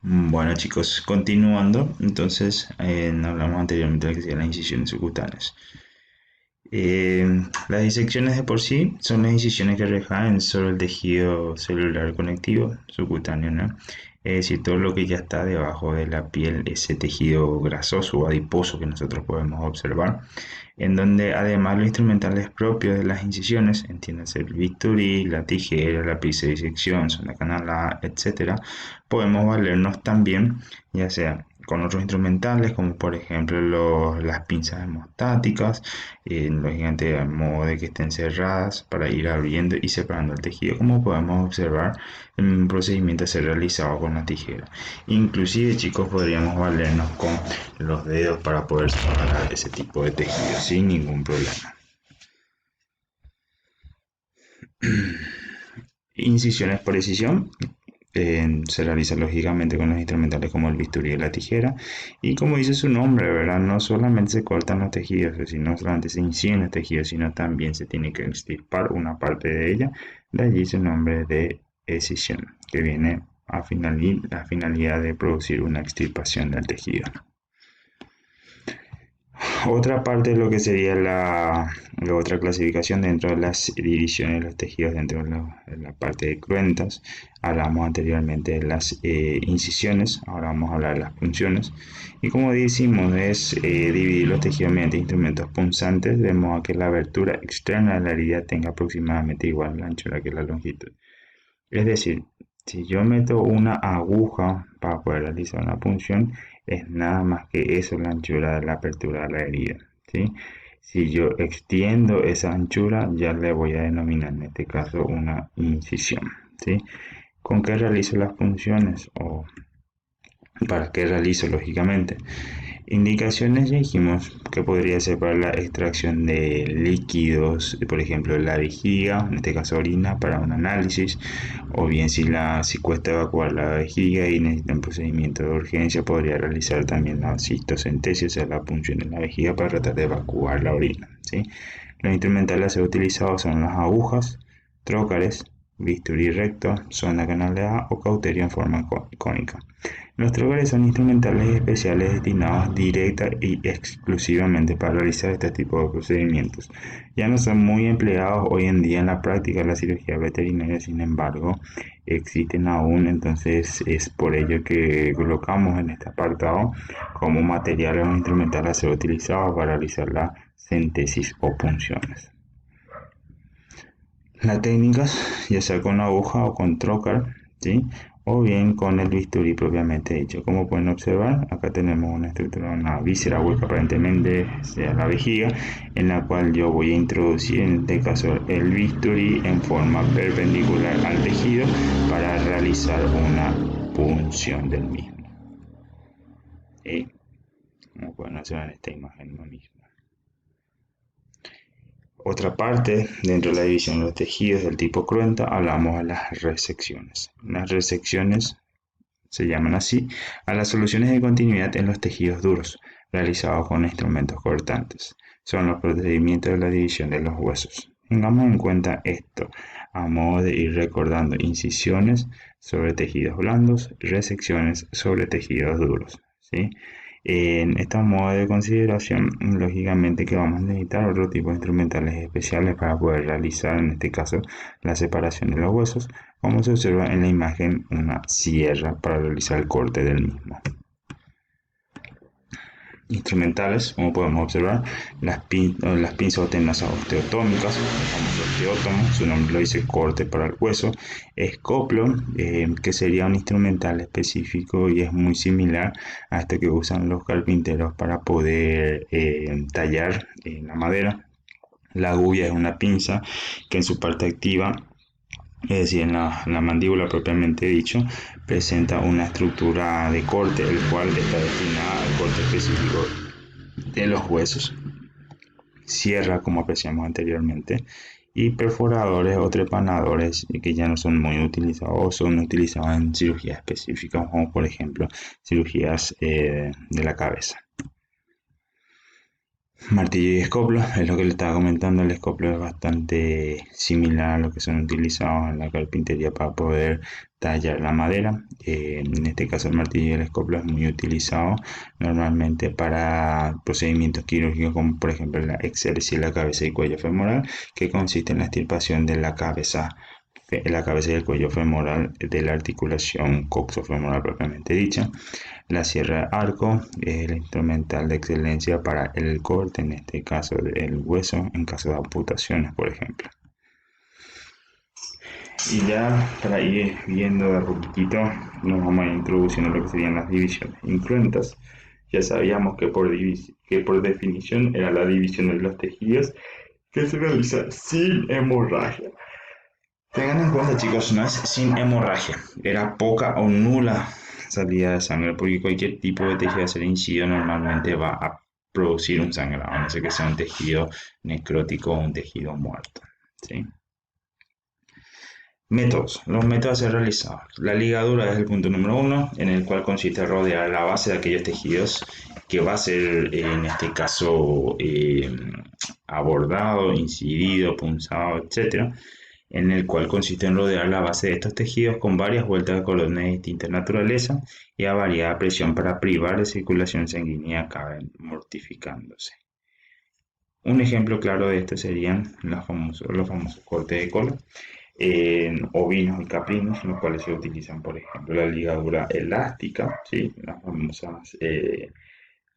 Bueno chicos, continuando, entonces hablamos anteriormente de lo que serían las incisiones subcutáneas. Las disecciones de por sí son las incisiones que recaen sobre el tejido celular conectivo subcutáneo, ¿no? Es decir, todo lo que ya está debajo de la piel, ese tejido grasoso o adiposo que nosotros podemos observar, en donde además los instrumentales propios de las incisiones, entiéndase el bisturí, la tijera, la pinza de disección, sonda canalada, etcétera, podemos valernos también, ya sea con otros instrumentales como por ejemplo las pinzas hemostáticas, lógicamente a modo de que estén cerradas para ir abriendo y separando el tejido, como podemos observar en un procedimiento a ser realizado con la tijera. Inclusive chicos podríamos valernos con los dedos para poder separar ese tipo de tejido sin ningún problema. Incisiones por decisión se realiza lógicamente con los instrumentales como el bisturí y la tijera, y como dice su nombre, ¿verdad? No solamente se cortan los tejidos, sino no solamente se inciden los tejidos, sino también se tiene que extirpar una parte de ella. De allí su nombre de escisión, que viene a la finalidad de producir una extirpación del tejido. Otra parte de lo que sería la otra clasificación dentro de las divisiones de los tejidos dentro de la parte de cruentas. Hablamos anteriormente de las incisiones, ahora vamos a hablar de las punciones. Y como decimos, es dividir los tejidos mediante instrumentos punzantes, de modo que la abertura externa de la herida tenga aproximadamente igual la anchura que la longitud. Es decir, si yo meto una aguja para poder realizar una punción, es nada más que eso la anchura de la apertura de la herida, ¿sí? Si yo extiendo esa anchura, ya le voy a denominar en este caso una incisión, ¿sí? ¿Con qué realizo las punciones? ¿O para qué realizo, lógicamente? Indicaciones ya dijimos que podría ser para la extracción de líquidos, por ejemplo la vejiga, en este caso orina, para un análisis, o bien si cuesta evacuar la vejiga y necesita un procedimiento de urgencia, podría realizar también la cistocentesis, o sea, la punción en la vejiga para tratar de evacuar la orina, ¿sí? Los instrumentales a ser utilizados son las agujas, trócares, bisturí recto, sonda canaleada o cauterio en forma cónica. Los trócares son instrumentales especiales destinados directa y exclusivamente para realizar este tipo de procedimientos. Ya no son muy empleados hoy en día en la práctica de la cirugía veterinaria, sin embargo, existen aún, entonces es por ello que colocamos en este apartado como material o instrumental a ser utilizado para realizar la centesis o punciones. Las técnicas, ya sea con aguja o con trocar, ¿sí? O bien con el bisturí propiamente dicho. Como pueden observar, acá tenemos una estructura, una víscera hueca aparentemente sea la vejiga, en la cual yo voy a introducir en este caso el bisturí en forma perpendicular al tejido para realizar una punción del mismo. ¿Sí? Como pueden observar en esta imagen misma. Otra parte, dentro de la división de los tejidos del tipo cruenta, hablamos de las resecciones. Las resecciones se llaman así a las soluciones de continuidad en los tejidos duros, realizados con instrumentos cortantes. Son los procedimientos de la división de los huesos. Tengamos en cuenta esto, a modo de ir recordando incisiones sobre tejidos blandos, resecciones sobre tejidos duros, ¿sí? En esta modo de consideración, lógicamente que vamos a necesitar otro tipo de instrumentales especiales para poder realizar, en este caso, la separación de los huesos, como se observa en la imagen, una sierra para realizar el corte del mismo. Instrumentales, como podemos observar, las pinzas o tenazas osteotómicas, el famoso osteótomo, su nombre lo dice, corte para el hueso, escoplo, que sería un instrumental específico y es muy similar a este que usan los carpinteros para poder tallar la madera. La agulla es una pinza que en su parte activa, es decir, en la mandíbula propiamente dicho, presenta una estructura de corte, el cual está destinada al corte específico de los huesos. Sierra, como apreciamos anteriormente, y perforadores o trepanadores que ya no son muy utilizados o son utilizados en cirugías específicas, como por ejemplo cirugías de la cabeza. Martillo y escoplo, es lo que le estaba comentando. El escoplo es bastante similar a lo que son utilizados en la carpintería para poder tallar la madera. En este caso el martillo y el escoplo es muy utilizado normalmente para procedimientos quirúrgicos como por ejemplo la exéresis de la cabeza y cuello femoral, que consiste en la extirpación de la cabeza y el cuello femoral de la articulación coxofemoral propiamente dicha. La sierra arco es el instrumental de excelencia para el corte, en este caso del hueso, en caso de amputaciones, por ejemplo. Y ya para ir viendo de a poquitito, nos vamos a ir introduciendo lo que serían las divisiones incruentas. Ya sabíamos que por definición era la división de los tejidos que se realiza sin hemorragia. Tengan en cuenta, chicos, no es sin hemorragia, era poca o nula salida de sangre, porque cualquier tipo de tejido a ser incidido normalmente va a producir un sangrado, a no ser que sea un tejido necrótico o un tejido muerto. ¿Sí? Métodos. Los métodos a ser realizados. La ligadura es el punto número uno, en el cual consiste en rodear la base de aquellos tejidos que va a ser, en este caso, abordado, incidido, punzado, etcétera, en el cual consiste en rodear la base de estos tejidos con varias vueltas de cordón de distinta naturaleza y a variada presión para privar de circulación sanguínea, acaben mortificándose. Un ejemplo claro de esto serían los famosos cortes de cola en ovinos y caprinos, en los cuales se utilizan, por ejemplo, la ligadura elástica, ¿sí? Las famosas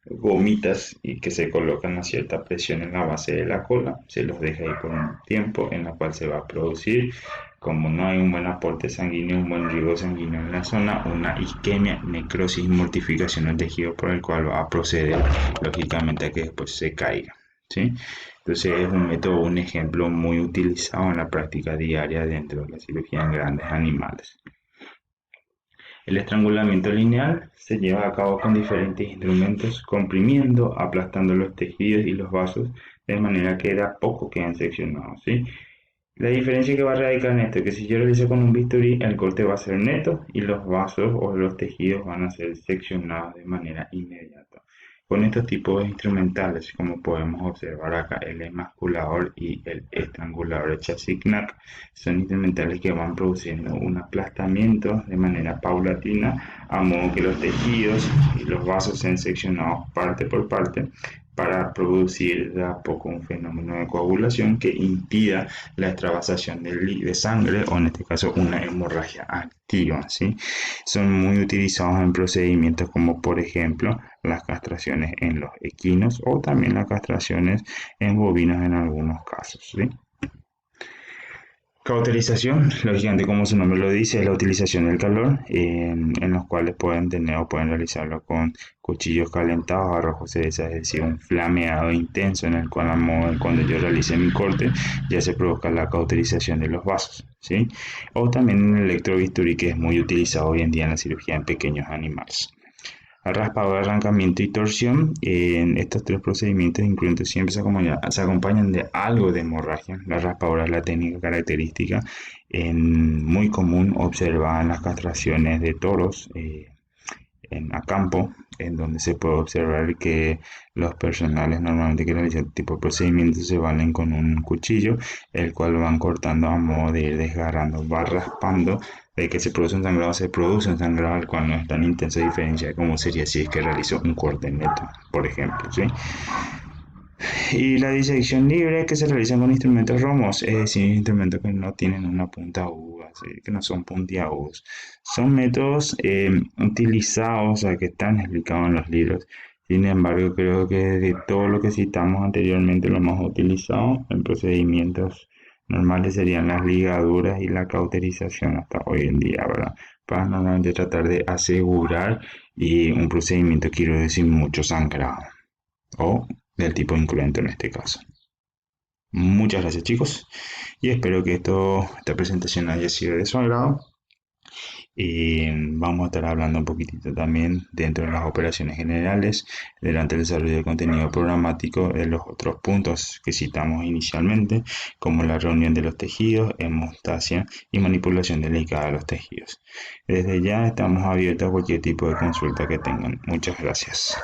gomitas y que se colocan a cierta presión en la base de la cola, se los deja ahí por un tiempo en la cual se va a producir, como no hay un buen aporte sanguíneo, un buen riego sanguíneo en la zona, una isquemia, necrosis y mortificación del tejido, por el cual va a proceder lógicamente a que después se caiga. ¿Sí? Entonces es un método, un ejemplo muy utilizado en la práctica diaria dentro de la cirugía en grandes animales. El estrangulamiento lineal se lleva a cabo con diferentes instrumentos, comprimiendo, aplastando los tejidos y los vasos de manera que de a poco quedan seccionados, ¿sí? La diferencia que va a radicar en esto es que si yo lo hice con un bisturí, el corte va a ser neto y los vasos o los tejidos van a ser seccionados de manera inmediata. Con estos tipos de instrumentales, como podemos observar acá, el emasculador y el estrangulador de Chassignac, son instrumentales que van produciendo un aplastamiento de manera paulatina, a modo que los tejidos y los vasos sean seccionados parte por parte, para producir de a poco un fenómeno de coagulación que impida la extravasación de sangre, o en este caso una hemorragia activa, ¿sí? Son muy utilizados en procedimientos como por ejemplo las castraciones en los equinos o también las castraciones en bovinos en algunos casos, ¿sí? Cauterización, lógicamente como su nombre lo dice, es la utilización del calor en los cuales pueden tener o pueden realizarlo con cuchillos calentados a rojo cereza, es decir, un flameado intenso en el cual cuando yo realice mi corte ya se produzca la cauterización de los vasos, ¿sí? O también el electrobisturí, que es muy utilizado hoy en día en la cirugía en pequeños animales. Raspador, arrancamiento y torsión. En estos tres procedimientos incluidos siempre se acompañan de algo de hemorragia. La raspadora es la técnica característica muy común observada en las castraciones de toros a campo, en donde se puede observar que los personales normalmente que realizan este tipo de procedimientos se valen con un cuchillo, el cual van cortando a modo de ir desgarrando, va raspando. De que se produce un sangrado, el cual no es tan intensa diferencia de como sería si es que realizo un corte neto, por ejemplo, ¿sí? Y la disección libre, que se realiza con instrumentos romos, es decir, instrumentos que no tienen una punta aguda, ¿sí? Que no son puntiagudos. Son métodos utilizados, o sea, que están explicados en los libros. Sin embargo, creo que de todo lo que citamos anteriormente, lo más utilizado en procedimientos normales serían las ligaduras y la cauterización hasta hoy en día, ¿verdad? Para normalmente tratar de asegurar un procedimiento quirúrgico sin mucho sangrado o del tipo incruento en este caso. Muchas gracias, chicos, y espero que esta presentación haya sido de su agrado. Y vamos a estar hablando un poquitito también dentro de las operaciones generales, durante el desarrollo de contenido programático, de los otros puntos que citamos inicialmente, como la reunión de los tejidos, hemostasia y manipulación delicada de los tejidos. Desde ya estamos abiertos a cualquier tipo de consulta que tengan. Muchas gracias.